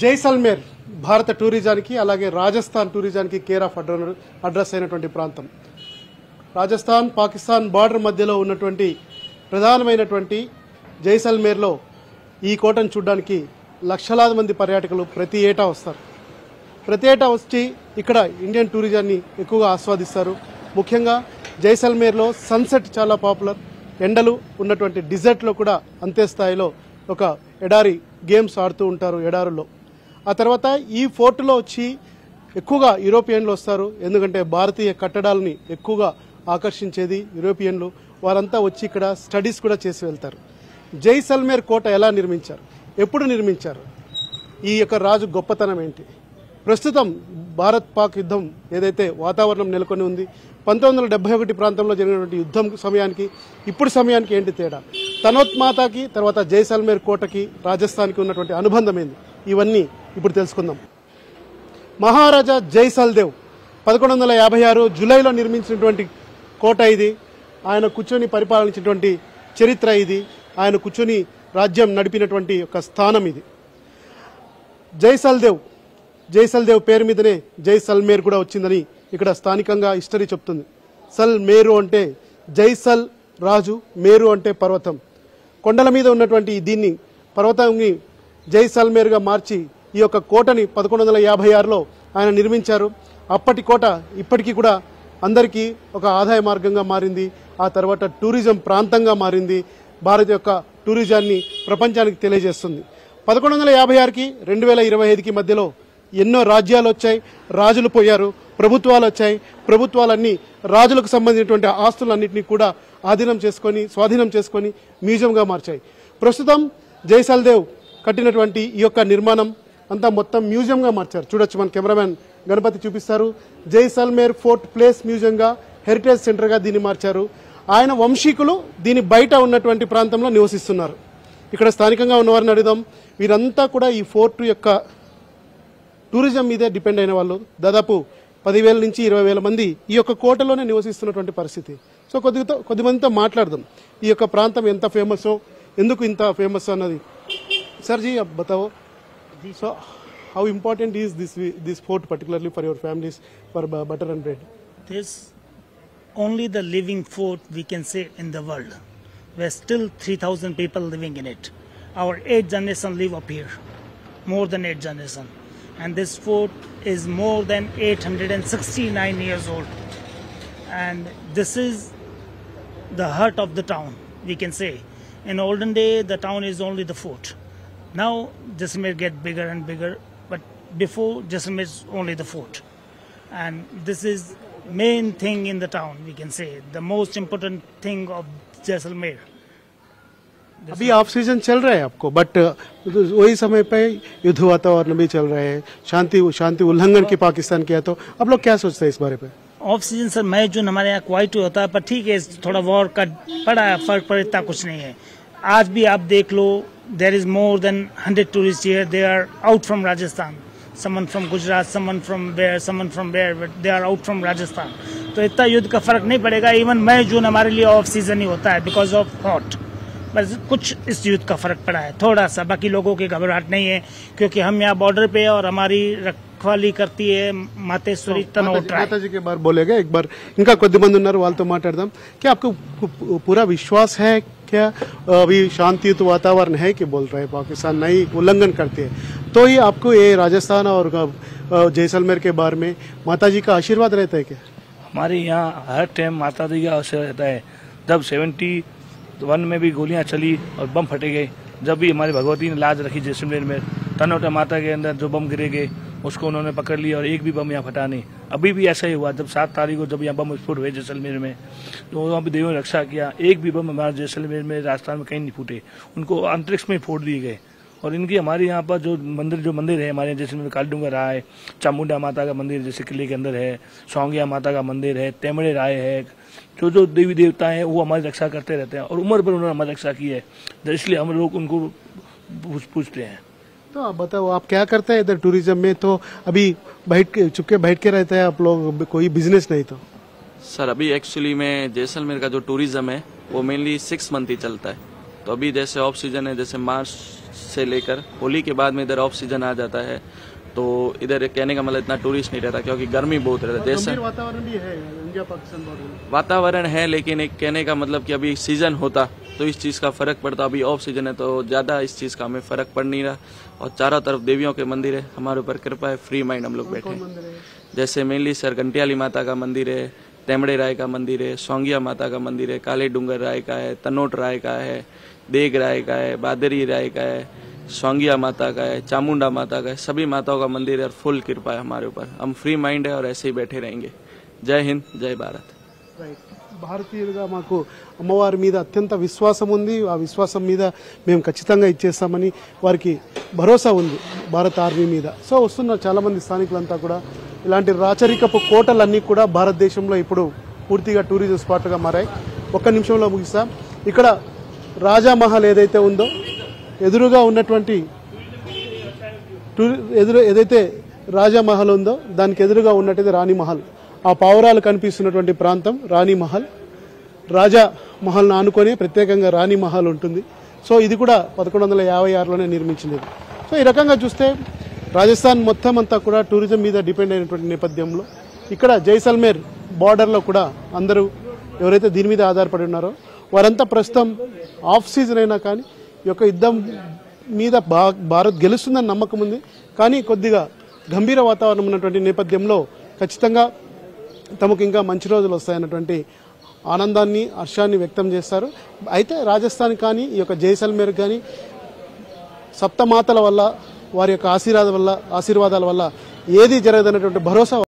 జైసల్మేర్ భారత టూరిజానికి అలాగే Rajasthan టూరిజానికి care of address అయినటువంటి ప్రాంతం. రాజస్థాన్ పాకిస్తాన్ బార్డర్ మధ్యలో ఉన్నటువంటి ప్రధానమైనటువంటి జైసల్మేర్లో ఈ కోటను చూడడానికి లక్షలాది మంది పర్యాటకులు ప్రతి ఏటా వస్తారు. ప్రతి ఏటా వచ్చి ఇక్కడ ఇండియన్ టూరిజాన్ని ఎక్కువగా ఆస్వాదిస్తారు. ముఖ్యంగా జైసల్మేర్లో సన్సెట్ చాలా పాపులర్. ఎండలు ఉన్నటువంటి డిజర్ట్లో కూడా అంతే స్థాయిలో ఒక ఎడారి గేమ్స్ ఆడుతూ ఉంటారు ఎడారుల్లో. ఆ తర్వాత ఈ ఫోర్టులో వచ్చి ఎక్కువగా యూరోపియన్లు వస్తారు. ఎందుకంటే భారతీయ కట్టడాలని ఎక్కువగా ఆకర్షించేది యూరోపియన్లు. వారంతా వచ్చి ఇక్కడ స్టడీస్ కూడా చేసి వెళ్తారు. జైసల్మేర్ కోట ఎలా నిర్మించారు, ఎప్పుడు నిర్మించారు, ఈ యొక్క రాజు గొప్పతనం ఏంటి, ప్రస్తుతం భారత్ పాక్ యుద్ధం ఏదైతే వాతావరణం నెలకొని ఉంది, 1971 ప్రాంతంలో జరిగినటువంటి యుద్ధం సమయానికి ఇప్పుడు సమయానికి ఏంటి తేడా, తనోత్మాతకి తర్వాత జైసల్మేర్ కోటకి రాజస్థాన్కి ఉన్నటువంటి అనుబంధం ఏంది, ఇవన్నీ ఇప్పుడు తెలుసుకుందాం. మహారాజా జైసల్దేవ్ 1156 జూలైలో నిర్మించినటువంటి కోట ఇది. ఆయన కూర్చొని పరిపాలించినటువంటి చరిత్ర ఇది. ఆయన కూర్చొని రాజ్యం నడిపినటువంటి ఒక స్థానం ఇది. జైసల్దేవ్ పేరు మీదనే జైసల్మేర్ కూడా వచ్చిందని ఇక్కడ స్థానికంగా హిస్టరీ చెప్తుంది. సల్ మేరు అంటే జైసల్ రాజు, మేరు అంటే పర్వతం. కొండల మీద ఉన్నటువంటి దీన్ని పర్వతాన్ని జైసల్మేర్గా మార్చి ఈ యొక్క కోటని 1156లో ఆయన నిర్మించారు. అప్పటి కోట ఇప్పటికీ కూడా అందరికీ ఒక ఆదాయ మార్గంగా మారింది. ఆ తర్వాత టూరిజం ప్రాంతంగా మారింది. భారత్ యొక్క టూరిజాన్ని ప్రపంచానికి తెలియజేస్తుంది. 1156కి 2025కి మధ్యలో ఎన్నో రాజ్యాలు వచ్చాయి, రాజులు పోయారు, ప్రభుత్వాలు వచ్చాయి. ప్రభుత్వాలన్నీ రాజులకు సంబంధించినటువంటి ఆస్తులన్నింటినీ కూడా స్వాధీనం చేసుకొని మ్యూజియంగా మార్చాయి. ప్రస్తుతం జైసల్దేవ్ కట్టినటువంటి ఈ యొక్క నిర్మాణం అంతా మొత్తం మ్యూజియంగా మార్చారు. చూడొచ్చు, మన కెమెరామెన్ గణపతి చూపిస్తారు. జైసల్మేర్ ఫోర్ట్ ప్లేస్ మ్యూజియంగా, హెరిటేజ్ సెంటర్గా దీన్ని మార్చారు. ఆయన వంశీకులు దీని బయట ఉన్నటువంటి ప్రాంతంలో నివసిస్తున్నారు. ఇక్కడ స్థానికంగా ఉన్నవారిని అడుగుదాం. వీరంతా కూడా ఈ ఫోర్ట్ యొక్క టూరిజం మీదే డిపెండ్ అయిన వాళ్ళు. దాదాపు 10,000 నుంచి 20,000 మంది ఈ యొక్క కోటలోనే నివసిస్తున్నటువంటి పరిస్థితి. సో కొద్దిమందితో మాట్లాడదాం. ఈ యొక్క ప్రాంతం ఎంత ఫేమస్, ఎందుకు ఇంత ఫేమస్ అన్నది. సార్ జీ అబ్ బతాओ, so how important is this fort particularly for your families for butter and bread? This only the living fort we can say in the world. We're still 3,000 people living in it. Our 8th generation live up here, more than 8th generation. And this fort is more than 869 years old. And this is the heart of the town, we can say. In olden day, the town is only the fort. Now, Jaisalmer get bigger and bigger, but before Jaisalmer is only the fort. And this is main thing in the town, we can say. The most important thing of Jaisalmer. अभी off season चल रहा है आपको, but वही समय पे युद्ध वातावरण भी चल रहा है, शांति उल्लंघन की पाकिस्तान किया, तो अब लोग क्या सोचते हैं इस बारे पे? ऑफ सीजन सर मई जून हमारे यहाँ क्वाइट होता है, पर ठीक है थोड़ा वॉर का पड़ा है, फर्क पर इतना कुछ नहीं है. आज भी आप देख लो, there is more than 100 tourists here. They are out from Rajasthan. Someone from Gujarat, someone from where, but they are out from Rajasthan. तो इतना युद्ध का फर्क नहीं पड़ेगा. इवन मई जून हमारे लिए ऑफ सीजन ही होता है बिकॉज ऑफ हॉट. बस कुछ इस युद्ध का फर्क पड़ा है थोड़ा सा. बाकी लोगों की घबराहट नहीं है, क्योंकि हम यहाँ बॉर्डर पे और हमारी రఖవాళీ करती है मातेश्वरी तनोट. माता जी के बार बोलेगा एक बार. ఇంకా కొద్దిమంది ఉన్నారు, వాళ్ళతో మాట్లాడదాం. क्या आपको पूरा विश्वास है क्या अभी शांतियुत वातावरण है कि बोल रहे हैं पाकिस्तान नहीं उल्लंघन करते हैं, तो ही आपको ये राजस्थान और जैसलमेर के बारे में माता जी का आशीर्वाद रहता है क्या? हमारे यहाँ हर टाइम माता जी का आशीर्वाद रहता है. जब 71 में भी गोलियां चली और बम फटे गए, जब भी हमारी भगवती ने लाज रखी जैसलमेर में, तनोटा माता के अंदर जो बम गिरे गए उसको उन्होंने पकड़ लिया और एक भी बम यहाँ फटा नहीं. अभी भी ऐसा ही हुआ. जब 7 तारीख को जब यहाँ बम विस्फोट हुए जैसलमेर में, तो वहाँ भी देवों ने रक्षा किया. एक भी बम हमारे जैसलमेर में राजस्थान में कहीं नहीं फूटे, उनको अंतरिक्ष में फोड़ दिए गए. और इनकी हमारे यहाँ पर जो मंदिर है हमारे जैसलमेर, कालीडूंगर राय, चामुंडा माता का मंदिर जैसे किले के अंदर है, सौंगिया माता का मंदिर है, तेमड़े राय है, जो देवी देवता हैं वो हमारी रक्षा करते रहते हैं और उम्र पर उन्होंने हमारी रक्षा की है. इसलिए हम लोग उनको पूछते हैं. तो आप बताओ, आप क्या करते हैं इधर टूरिज्म में? तो अभी चुपके बैठ के रहते हैं आप लोग, कोई बिजनेस नहीं? तो सर अभी एक्चुअली में जैसलमेर का जो टूरिज्म है वो मेनली 6 मंथ ही चलता है. तो अभी जैसे ऑफ सीजन है, जैसे मार्च से लेकर होली के बाद में इधर ऑफ सीजन आ जाता है, तो इधर कहने का मतलब इतना टूरिस्ट नहीं रहता क्योंकि गर्मी बहुत रहता है। जैसा वातावरण भी है इंडिया पाकिस्तान बॉर्डर में, वातावरण है, लेकिन एक कहने का मतलब कि अभी सीजन होता तो इस चीज़ का फर्क पड़ता। अभी ऑफ सीजन है तो ज़्यादा इस चीज़ का हमें फर्क पड़ नहीं रहा। और चारों तरफ देवियों के मंदिर है, हमारे ऊपर कृपा है, फ्री माइंड हम लोग बैठे हैं। जैसे मेनली सर घंटियाली माता का मंदिर है, तेमड़े राय का मंदिर है, सोंगिया माता का मंदिर है, काले डूंगर राय का है, तनोट राय का है, देग राय का है, बादरी राय का है, सोंगिया माता का है, चामुंडा माता का है, सभी माताओं का मंदिर है और फुल कृपा है हमारे ऊपर। हम फ्री माइंड है और ऐसे ही बैठे रहेंगे। जय हिंद, जय भारत। రైట్, భారతీయులుగా మాకు అమ్మవారి మీద అత్యంత విశ్వాసం ఉంది. ఆ విశ్వాసం మీద మేము ఖచ్చితంగా ఇచ్చేస్తామని వారికి భరోసా ఉంది భారత ఆర్మీ మీద. సో వస్తున్న చాలా మంది స్థానికులంతా కూడా ఇలాంటి రాచరికపు కోటలన్నీ కూడా భారతదేశంలో ఇప్పుడు పూర్తిగా టూరిజం స్పాట్గా మారాయి. ఒక్క నిమిషంలో ముగిస్తాం. ఇక్కడ రాజామహల్ ఏదైతే ఉందో ఎదురుగా ఉన్నటువంటి ఏదైతే రాజామహల్ ఉందో దానికి ఎదురుగా ఉన్నట్టుది రాణి మహల్. ఆ పావురాలు కనిపిస్తున్నటువంటి ప్రాంతం రాణి మహల్. రాజా మహల్ను ఆనుకొని ప్రత్యేకంగా రాణి మహల్ ఉంటుంది. సో ఇది కూడా 1156లోనే నిర్మించినది. సో ఈ రకంగా చూస్తే రాజస్థాన్ మొత్తం అంతా కూడా టూరిజం మీద డిపెండ్ అయినటువంటి నేపథ్యంలో ఇక్కడ జైసల్మేర్ బార్డర్లో కూడా అందరూ ఎవరైతే దీని మీద ఆధారపడి ఉన్నారో వారంతా ప్రస్తుతం ఆఫ్ సీజన్ అయినా కానీ ఈ యొక్క యుద్ధం మీద భారత్ గెలుస్తుందని నమ్మకం ఉంది. కానీ కొద్దిగా గంభీర వాతావరణం ఉన్నటువంటి నేపథ్యంలో ఖచ్చితంగా తమకు ఇంకా మంచి రోజులు వస్తాయన్నటువంటి ఆనందాన్ని హర్షాన్ని వ్యక్తం చేస్తారు. అయితే రాజస్థాన్ కానీ ఈ యొక్క జైసల్మేర్ కానీ సప్తమాతల వల్ల వారి యొక్క ఆశీర్వాదాల వల్ల ఏది జరగదన్నటువంటి భరోసా